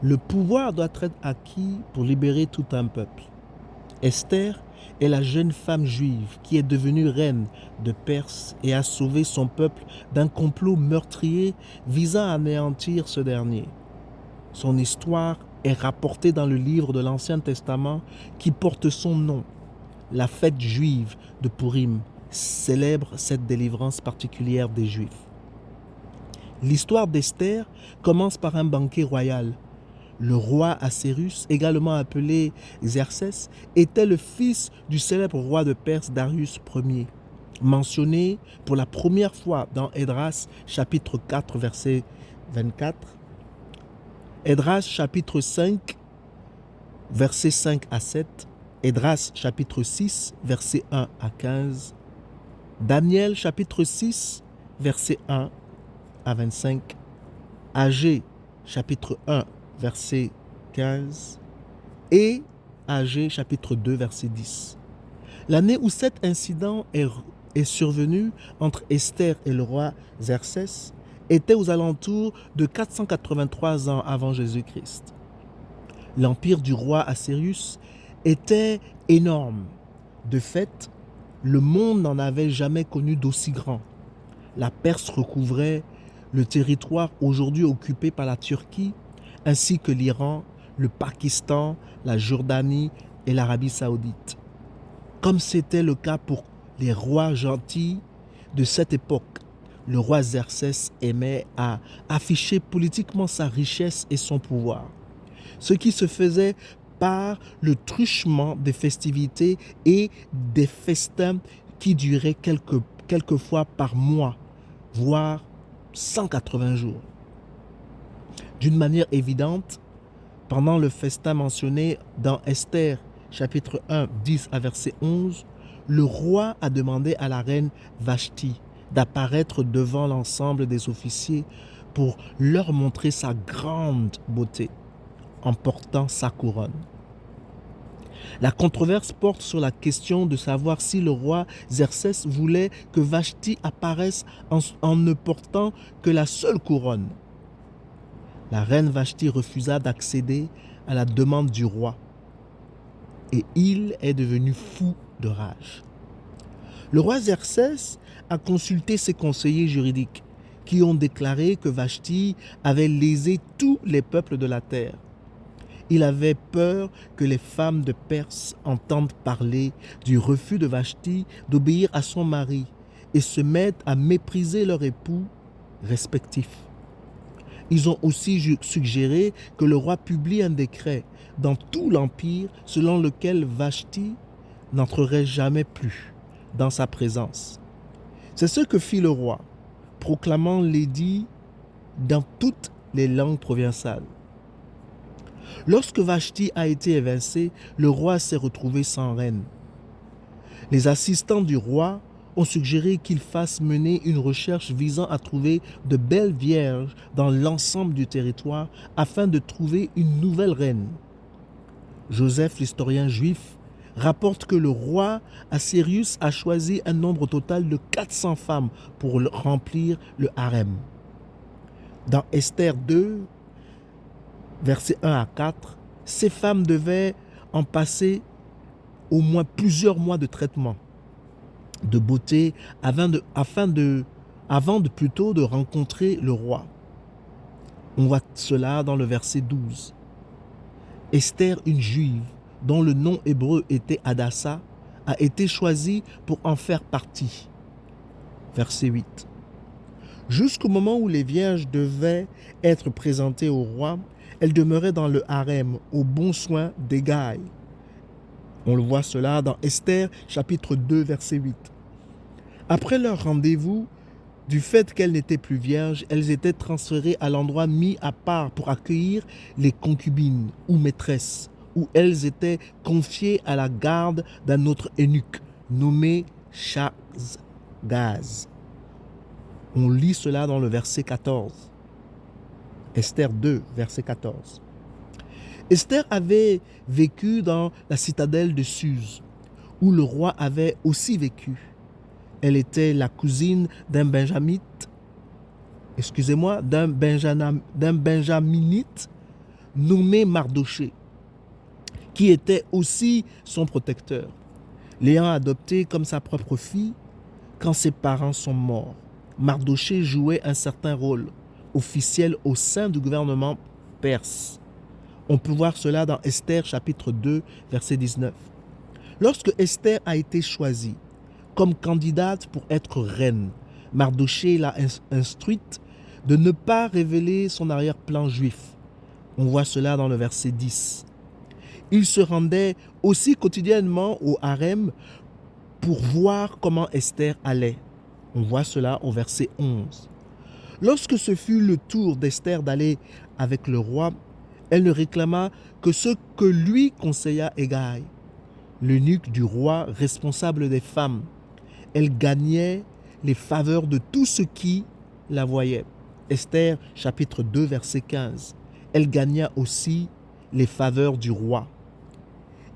Le pouvoir doit être acquis pour libérer tout un peuple. Esther est la jeune femme juive qui est devenue reine de Perse et a sauvé son peuple d'un complot meurtrier visant à anéantir ce dernier. Son histoire est rapportée dans le livre de l'Ancien Testament qui porte son nom. La fête juive de Purim célèbre cette délivrance particulière des Juifs. L'histoire d'Esther commence par un banquet royal. Le roi Assuérus, également appelé Xerxès, était le fils du célèbre roi de Perse Darius Ier, mentionné pour la première fois dans Esdras chapitre 4 verset 24, Esdras chapitre 5 verset 5 à 7, Esdras chapitre 6 verset 1 à 15, Daniel chapitre 6 verset 1 à 25, Agé chapitre 1 verset 15 et Agé chapitre 2 verset 10. L'année où cet incident est survenu entre Esther et le roi Xerxès était aux alentours de 483 ans avant Jésus-Christ. L'empire du roi Assuérus était énorme. De fait, le monde n'en avait jamais connu d'aussi grand. La Perse recouvrait le territoire aujourd'hui occupé par la Turquie, ainsi que l'Iran, le Pakistan, la Jordanie et l'Arabie saoudite. Comme c'était le cas pour les rois gentils de cette époque, le roi Xerxès aimait à afficher politiquement sa richesse et son pouvoir, ce qui se faisait par le truchement des festivités et des festins qui duraient quelquefois par mois, voire 180 jours. D'une manière évidente, pendant le festin mentionné dans Esther, chapitre 1, 10 à verset 11, le roi a demandé à la reine Vashti d'apparaître devant l'ensemble des officiers pour leur montrer sa grande beauté en portant sa couronne. La controverse porte sur la question de savoir si le roi Xerxès voulait que Vashti apparaisse en ne portant que la seule couronne. La reine Vashti refusa d'accéder à la demande du roi et il est devenu fou de rage. Le roi Xerxès a consulté ses conseillers juridiques qui ont déclaré que Vashti avait lésé tous les peuples de la terre. Il avait peur que les femmes de Perse entendent parler du refus de Vashti d'obéir à son mari et se mettent à mépriser leur époux respectif. Ils ont aussi suggéré que le roi publie un décret dans tout l'empire selon lequel Vashti n'entrerait jamais plus dans sa présence. C'est ce que fit le roi, proclamant l'édit dans toutes les langues provinciales. Lorsque Vashti a été évincée, le roi s'est retrouvé sans reine. Les assistants du roi ont suggéré qu'il fasse mener une recherche visant à trouver de belles vierges dans l'ensemble du territoire afin de trouver une nouvelle reine. Joseph, l'historien juif, rapporte que le roi Assuérus a choisi un nombre total de 400 femmes pour remplir le harem. Dans Esther 2, versets 1 à 4, ces femmes devaient en passer au moins plusieurs mois de traitement de beauté avant de rencontrer le roi. On voit cela dans le verset 12. Esther, une juive dont le nom hébreu était Hadassa, a été choisie pour en faire partie. Verset 8. Jusqu'au moment où les vierges devaient être présentées au roi, elles demeuraient dans le harem au bon soin d'Hégai. On le voit cela dans Esther, chapitre 2, verset 8. Après leur rendez-vous, du fait qu'elles n'étaient plus vierges, elles étaient transférées à l'endroit mis à part pour accueillir les concubines ou maîtresses, où elles étaient confiées à la garde d'un autre eunuque, nommé Shaashgaz. On lit cela dans le verset 14. Esther 2, verset 14. Esther avait vécu dans la citadelle de Suse, où le roi avait aussi vécu. Elle était la cousine d'un benjaminite nommé Mardoché, qui était aussi son protecteur, l'ayant adopté comme sa propre fille quand ses parents sont morts. Mardoché jouait un certain rôle officiel au sein du gouvernement perse. On peut voir cela dans Esther chapitre 2, verset 19. Lorsque Esther a été choisie comme candidate pour être reine, Mardoché l'a instruite de ne pas révéler son arrière-plan juif. On voit cela dans le verset 10. Il se rendait aussi quotidiennement au harem pour voir comment Esther allait. On voit cela au verset 11. Lorsque ce fut le tour d'Esther d'aller avec le roi, elle ne réclama que ce que lui conseilla Hégai, l'eunuque du roi responsable des femmes. Elle gagnait les faveurs de tous ceux qui la voyaient. Esther chapitre 2 verset 15. Elle gagna aussi les faveurs du roi.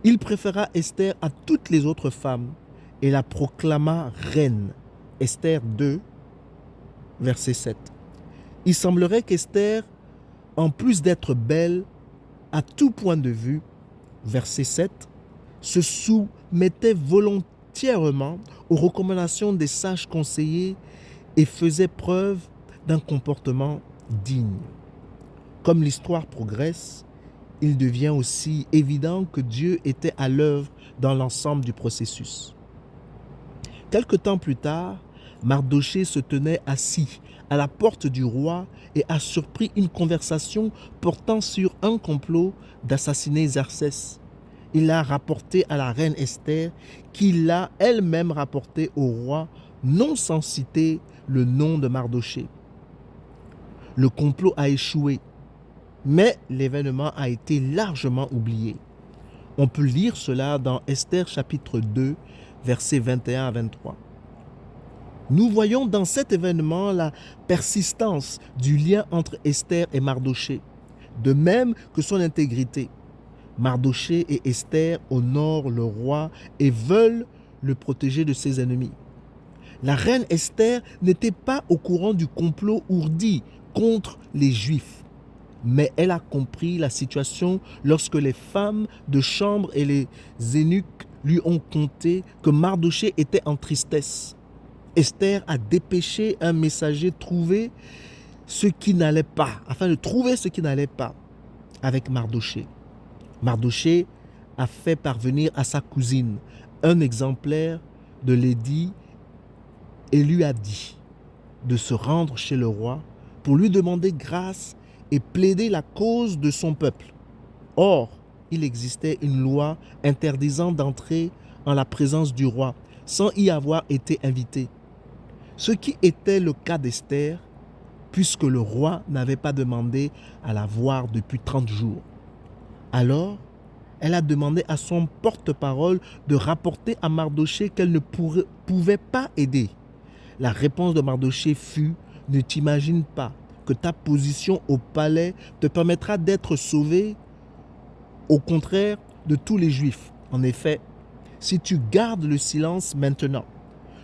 Il préféra Esther à toutes les autres femmes et la proclama reine. Esther 2 verset 7. Il semblerait qu'Esther, en plus d'être belle à tout point de vue, verset 7, se soumettait volontairement aux recommandations des sages conseillers et faisait preuve d'un comportement digne. Comme l'histoire progresse, il devient aussi évident que Dieu était à l'œuvre dans l'ensemble du processus. Quelque temps plus tard, Mardoché se tenait assis à la porte du roi et a surpris une conversation portant sur un complot d'assassiner Xerxès. Il l'a rapporté à la reine Esther, qui l'a elle-même rapporté au roi, non sans citer le nom de Mardoché. Le complot a échoué, mais l'événement a été largement oublié. On peut lire cela dans Esther chapitre 2, versets 21 à 23. Nous voyons dans cet événement la persistance du lien entre Esther et Mardoché, de même que son intégrité. Mardoché et Esther honorent le roi et veulent le protéger de ses ennemis. La reine Esther n'était pas au courant du complot ourdi contre les Juifs, mais elle a compris la situation lorsque les femmes de chambre et les eunuques lui ont conté que Mardoché était en tristesse. Esther a dépêché un messager afin de trouver ce qui n'allait pas avec Mardoché. Mardoché a fait parvenir à sa cousine un exemplaire de l'édit et lui a dit de se rendre chez le roi pour lui demander grâce et plaider la cause de son peuple. Or, il existait une loi interdisant d'entrer en la présence du roi sans y avoir été invité. Ce qui était le cas d'Esther, puisque le roi n'avait pas demandé à la voir depuis 30 jours. Alors, elle a demandé à son porte-parole de rapporter à Mardoché qu'elle ne pouvait pas aider. La réponse de Mardoché fut « Ne t'imagine pas que ta position au palais te permettra d'être sauvé, au contraire de tous les Juifs. En effet, si tu gardes le silence maintenant,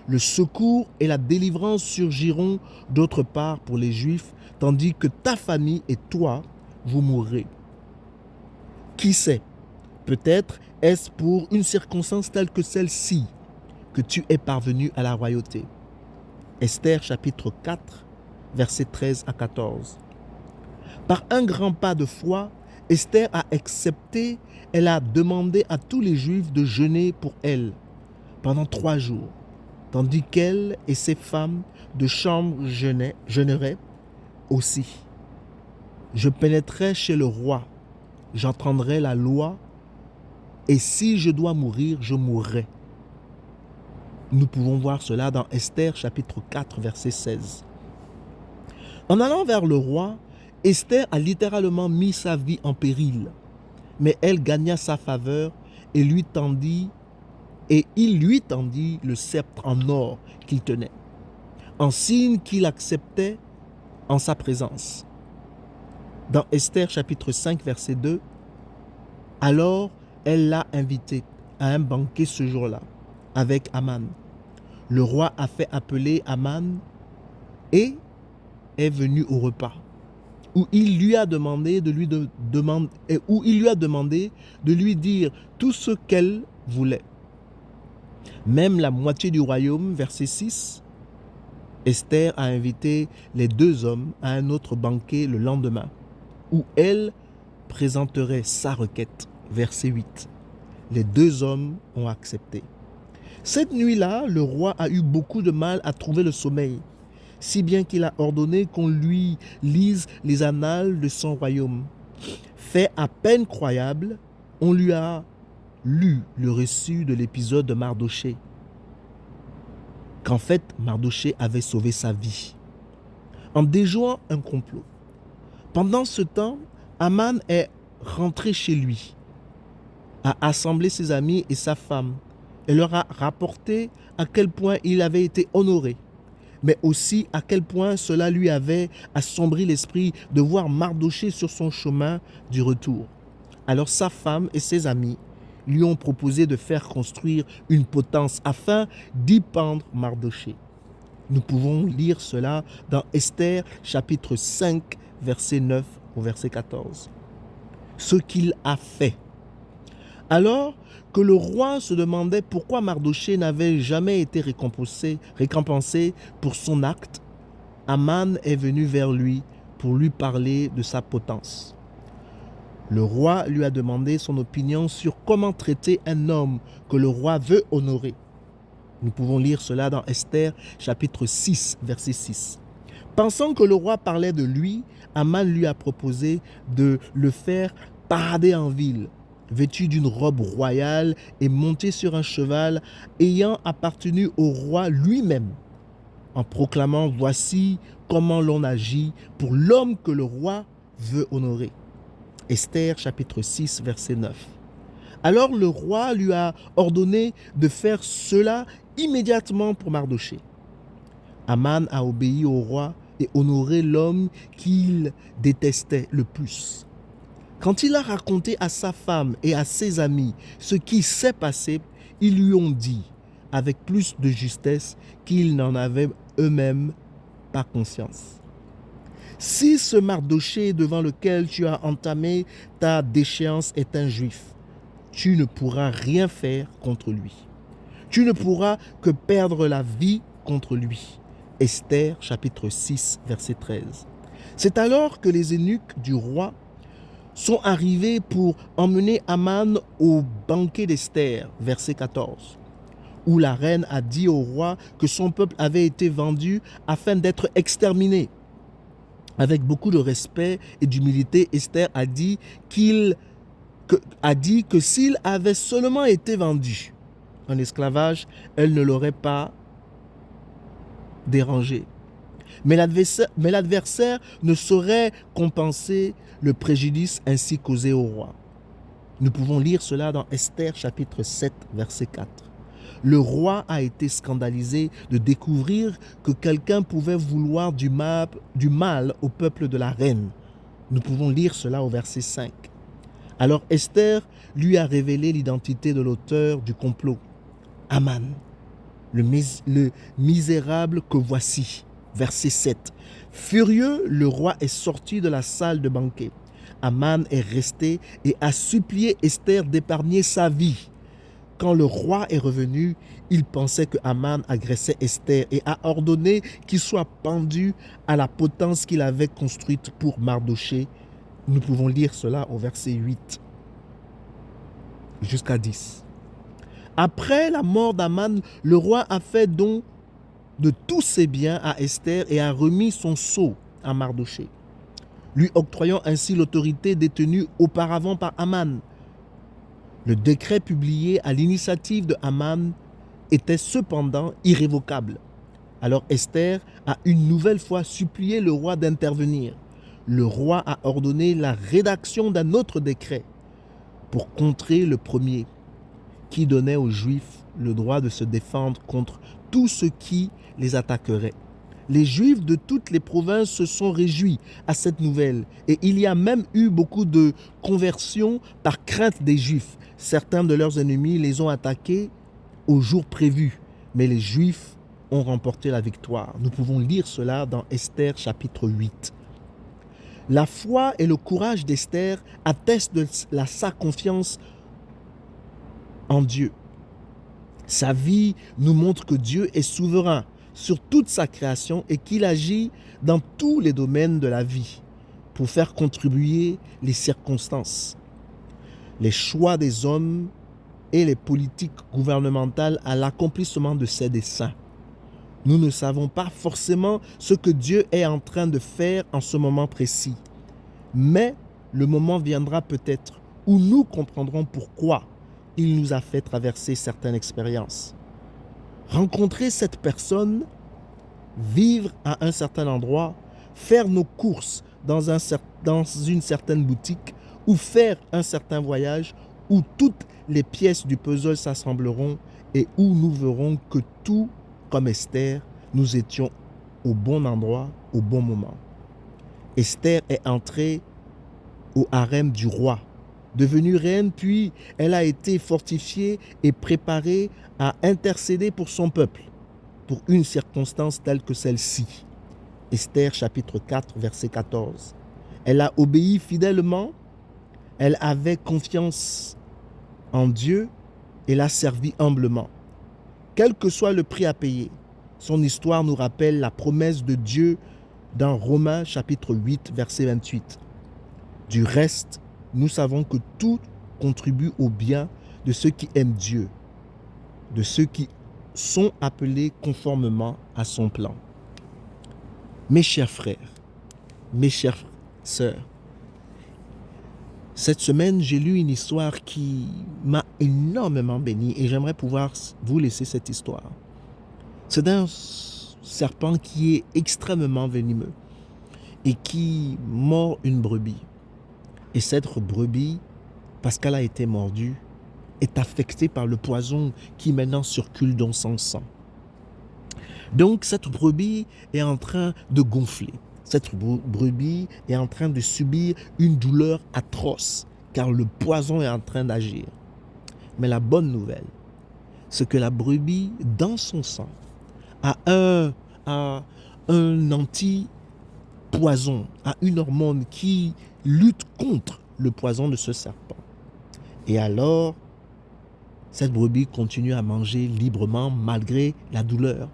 le secours et la délivrance surgiront d'autre part pour les Juifs, tandis que ta famille et toi, vous mourrez. Qui sait, peut-être est-ce pour une circonstance telle que celle-ci que tu es parvenu à la royauté. » Esther chapitre 4, versets 13 à 14. Par un grand pas de foi, Esther a accepté, elle a demandé à tous les Juifs de jeûner pour elle pendant 3 jours. Tandis qu'elle et ses femmes de chambre jeûneraient aussi. Je pénétrerai chez le roi, j'entendrai la loi, et si je dois mourir, je mourrai. Nous pouvons voir cela dans Esther chapitre 4, verset 16. En allant vers le roi, Esther a littéralement mis sa vie en péril, mais elle gagna sa faveur et il lui tendit le sceptre en or qu'il tenait, en signe qu'il acceptait en sa présence. Dans Esther chapitre 5 verset 2, alors elle l'a invité à un banquet ce jour-là avec Aman. Le roi a fait appeler Aman et est venu au repas. où il lui a demandé de lui dire tout ce qu'elle voulait. Même la moitié du royaume, verset 6, Esther a invité les deux hommes à un autre banquet le lendemain, où elle présenterait sa requête, verset 8. Les deux hommes ont accepté. Cette nuit-là, le roi a eu beaucoup de mal à trouver le sommeil, si bien qu'il a ordonné qu'on lui lise les annales de son royaume. Fait à peine croyable, on lui a lu le récit de l'épisode de Mardochée, qu'en fait Mardochée avait sauvé sa vie en déjouant un complot. Pendant ce temps, Aman est rentré chez lui, a assemblé ses amis et sa femme et leur a rapporté à quel point il avait été honoré, mais aussi à quel point cela lui avait assombri l'esprit de voir Mardochée sur son chemin du retour. Alors sa femme et ses amis lui ont proposé de faire construire une potence afin d'y pendre Mardochée. Nous pouvons lire cela dans Esther chapitre 5, verset 9 au verset 14. Ce qu'il a fait. Alors que le roi se demandait pourquoi Mardochée n'avait jamais été récompensé pour son acte, Aman est venu vers lui pour lui parler de sa potence. Le roi lui a demandé son opinion sur comment traiter un homme que le roi veut honorer. Nous pouvons lire cela dans Esther chapitre 6, verset 6. Pensant que le roi parlait de lui, Aman lui a proposé de le faire parader en ville, vêtu d'une robe royale et monté sur un cheval ayant appartenu au roi lui-même, en proclamant « Voici comment l'on agit pour l'homme que le roi veut honorer ». Esther chapitre 6, verset 9. Alors le roi lui a ordonné de faire cela immédiatement pour Mardochée. Aman a obéi au roi et honoré l'homme qu'il détestait le plus. Quand il a raconté à sa femme et à ses amis ce qui s'est passé, ils lui ont dit, avec plus de justesse, qu'ils n'en avaient eux-mêmes pas conscience. Si ce Mardochée devant lequel tu as entamé ta déchéance est un juif, tu ne pourras rien faire contre lui. Tu ne pourras que perdre la vie contre lui. Esther, chapitre 6, verset 13. C'est alors que les eunuques du roi sont arrivés pour emmener Aman au banquet d'Esther, verset 14, où la reine a dit au roi que son peuple avait été vendu afin d'être exterminé. Avec beaucoup de respect et d'humilité, Esther a dit que s'il avait seulement été vendu en esclavage, elle ne l'aurait pas dérangé. Mais l'adversaire ne saurait compenser le préjudice ainsi causé au roi. Nous pouvons lire cela dans Esther chapitre 7, verset 4. Le roi a été scandalisé de découvrir que quelqu'un pouvait vouloir du mal au peuple de la reine. Nous pouvons lire cela au verset 5. Alors Esther lui a révélé l'identité de l'auteur du complot, Aman, le misérable que voici. Verset 7. Furieux, le roi est sorti de la salle de banquet. Aman est resté et a supplié Esther d'épargner sa vie. Quand le roi est revenu, il pensait que Aman agressait Esther et a ordonné qu'il soit pendu à la potence qu'il avait construite pour Mardochée. Nous pouvons lire cela au verset 8 jusqu'à 10. Après la mort d'Aman, le roi a fait don de tous ses biens à Esther et a remis son sceau à Mardochée, lui octroyant ainsi l'autorité détenue auparavant par Aman. Le décret publié à l'initiative de Aman était cependant irrévocable. Alors Esther a une nouvelle fois supplié le roi d'intervenir. Le roi a ordonné la rédaction d'un autre décret pour contrer le premier, qui donnait aux Juifs le droit de se défendre contre tout ce qui les attaquerait. Les Juifs de toutes les provinces se sont réjouis à cette nouvelle et il y a même eu beaucoup de conversions par crainte des Juifs. Certains de leurs ennemis les ont attaqués au jour prévu, mais les Juifs ont remporté la victoire. Nous pouvons lire cela dans Esther chapitre 8. La foi et le courage d'Esther attestent de sa confiance en Dieu. Sa vie nous montre que Dieu est souverain sur toute sa création et qu'il agit dans tous les domaines de la vie pour faire contribuer les circonstances, les choix des hommes et les politiques gouvernementales à l'accomplissement de ses desseins. Nous ne savons pas forcément ce que Dieu est en train de faire en ce moment précis, mais le moment viendra peut-être où nous comprendrons pourquoi il nous a fait traverser certaines expériences. Rencontrer cette personne, vivre à un certain endroit, faire nos courses dans une certaine boutique ou faire un certain voyage où toutes les pièces du puzzle s'assembleront et où nous verrons que tout, comme Esther, nous étions au bon endroit, au bon moment. Esther est entrée au harem du roi, devenue reine, puis elle a été fortifiée et préparée à intercéder pour son peuple, pour une circonstance telle que celle-ci. Esther chapitre 4, verset 14. Elle a obéi fidèlement, elle avait confiance en Dieu et l'a servi humblement. Quel que soit le prix à payer, son histoire nous rappelle la promesse de Dieu dans Romains chapitre 8, verset 28. Du reste, nous savons que tout contribue au bien de ceux qui aiment Dieu, de ceux qui sont appelés conformément à son plan. Mes chers frères, mes chères sœurs, cette semaine, j'ai lu une histoire qui m'a énormément béni et j'aimerais pouvoir vous laisser cette histoire. C'est d'un serpent qui est extrêmement venimeux et qui mord une brebis. Et cette brebis, parce qu'elle a été mordue, est affectée par le poison qui maintenant circule dans son sang. Donc cette brebis est en train de gonfler. Cette brebis est en train de subir une douleur atroce car le poison est en train d'agir. Mais la bonne nouvelle, c'est que la brebis, dans son sang, a un anti-poison, a une hormone qui lutte contre le poison de ce serpent. Et alors, cette brebis continue à manger librement malgré la douleur,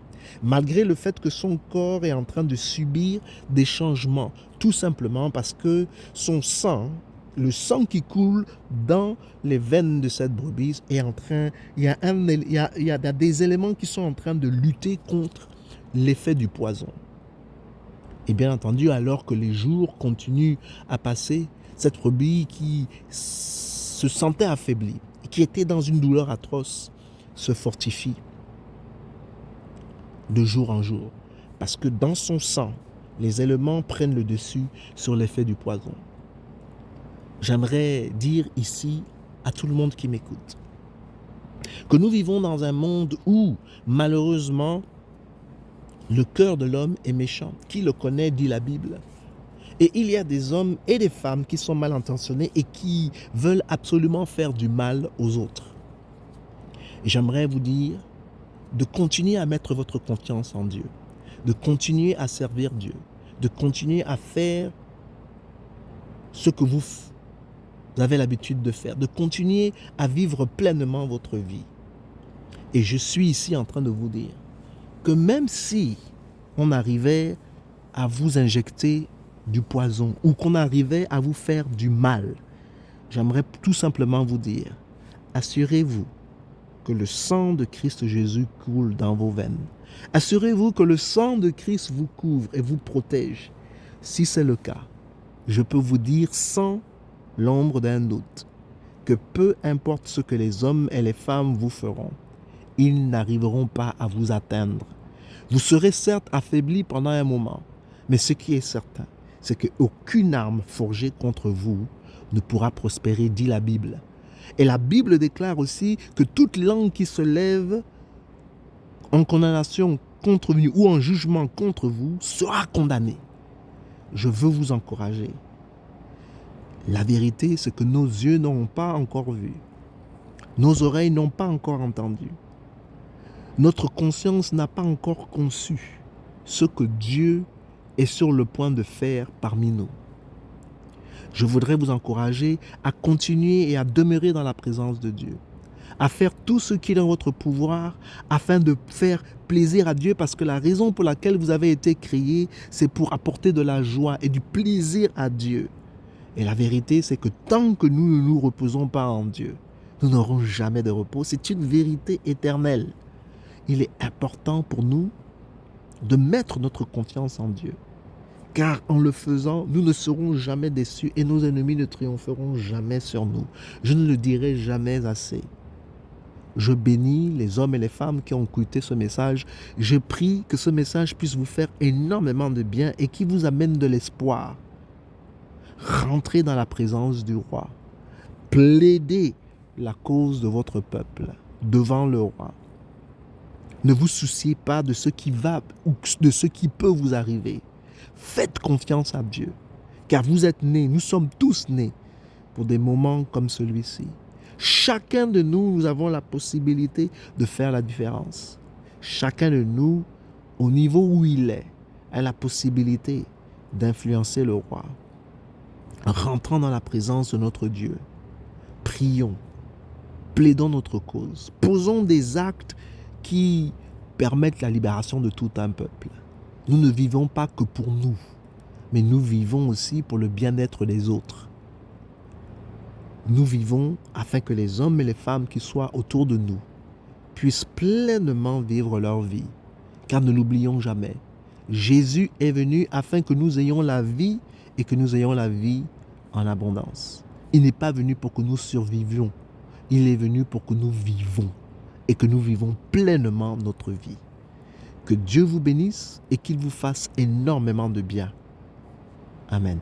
malgré le fait que son corps est en train de subir des changements, tout simplement parce que son sang, le sang qui coule dans les veines de cette brebis est en train, il y a des éléments qui sont en train de lutter contre l'effet du poison. Et bien entendu, alors que les jours continuent à passer, cette brebis qui se sentait affaiblie, qui était dans une douleur atroce, se fortifie de jour en jour. Parce que dans son sang, les éléments prennent le dessus sur l'effet du poison. J'aimerais dire ici à tout le monde qui m'écoute que nous vivons dans un monde où, malheureusement, le cœur de l'homme est méchant. Qui le connaît, dit la Bible. Et il y a des hommes et des femmes qui sont mal intentionnés et qui veulent absolument faire du mal aux autres. Et j'aimerais vous dire de continuer à mettre votre confiance en Dieu, de continuer à servir Dieu, de continuer à faire ce que vous avez l'habitude de faire, de continuer à vivre pleinement votre vie. Et je suis ici en train de vous dire que même si on arrivait à vous injecter du poison ou qu'on arrivait à vous faire du mal, j'aimerais tout simplement vous dire, assurez-vous que le sang de Christ Jésus coule dans vos veines. Assurez-vous que le sang de Christ vous couvre et vous protège. Si c'est le cas, je peux vous dire sans l'ombre d'un doute que peu importe ce que les hommes et les femmes vous feront, ils n'arriveront pas à vous atteindre. Vous serez certes affaiblis pendant un moment, mais ce qui est certain, c'est qu'aucune arme forgée contre vous ne pourra prospérer, dit la Bible. Et la Bible déclare aussi que toute langue qui se lève en condamnation contre vous ou en jugement contre vous sera condamnée. Je veux vous encourager. La vérité, c'est que nos yeux n'ont pas encore vu. Nos oreilles n'ont pas encore entendu. Notre conscience n'a pas encore conçu ce que Dieu est sur le point de faire parmi nous. Je voudrais vous encourager à continuer et à demeurer dans la présence de Dieu, à faire tout ce qui est dans votre pouvoir afin de faire plaisir à Dieu, parce que la raison pour laquelle vous avez été créés, c'est pour apporter de la joie et du plaisir à Dieu. Et la vérité, c'est que tant que nous ne nous reposons pas en Dieu, nous n'aurons jamais de repos. C'est une vérité éternelle. Il est important pour nous de mettre notre confiance en Dieu. Car en le faisant, nous ne serons jamais déçus et nos ennemis ne triompheront jamais sur nous. Je ne le dirai jamais assez. Je bénis les hommes et les femmes qui ont écouté ce message. Je prie que ce message puisse vous faire énormément de bien et qui vous amène de l'espoir. Rentrez dans la présence du roi. Plaidez la cause de votre peuple devant le roi. Ne vous souciez pas de ce qui va ou de ce qui peut vous arriver. Faites confiance à Dieu, car vous êtes nés, nous sommes tous nés pour des moments comme celui-ci. Chacun de nous, nous avons la possibilité de faire la différence. Chacun de nous, au niveau où il est, a la possibilité d'influencer le roi. Rentrons dans la présence de notre Dieu. Prions, plaidons notre cause, posons des actes qui permettent la libération de tout un peuple. Nous ne vivons pas que pour nous, mais nous vivons aussi pour le bien-être des autres. Nous vivons afin que les hommes et les femmes qui soient autour de nous puissent pleinement vivre leur vie. Car ne l'oublions jamais, Jésus est venu afin que nous ayons la vie et que nous ayons la vie en abondance. Il n'est pas venu pour que nous survivions, il est venu pour que nous vivons et que nous vivons pleinement notre vie. Que Dieu vous bénisse et qu'il vous fasse énormément de bien. Amen.